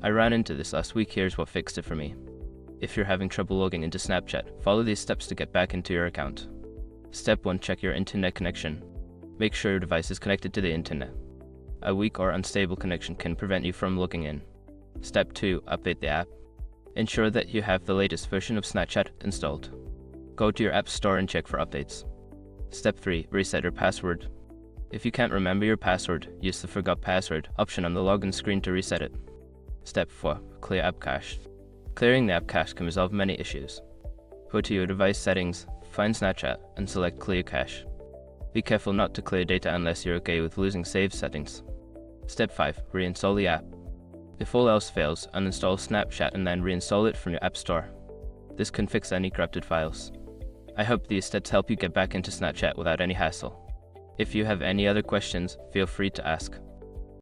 I ran into this last week. Here's what fixed it for me. If you're having trouble logging into Snapchat, follow these steps to get back into your account. Step 1. Check your internet connection. Make sure your device is connected to the internet. A weak or unstable connection can prevent you from logging in. Step 2. Update the app. Ensure that you have the latest version of Snapchat installed. Go to your app store and check for updates. Step 3. Reset your password. If you can't remember your password, use the Forgot Password option on the login screen to reset it. Step 4. Clear app cache. Clearing the app cache can resolve many issues. Go to your device settings, find Snapchat, and select Clear Cache. Be careful not to clear data unless you're okay with losing saved settings. Step 5. Reinstall the app. If all else fails, uninstall Snapchat and then reinstall it from your app store. This can fix any corrupted files. I hope these steps help you get back into Snapchat without any hassle. If you have any other questions, feel free to ask.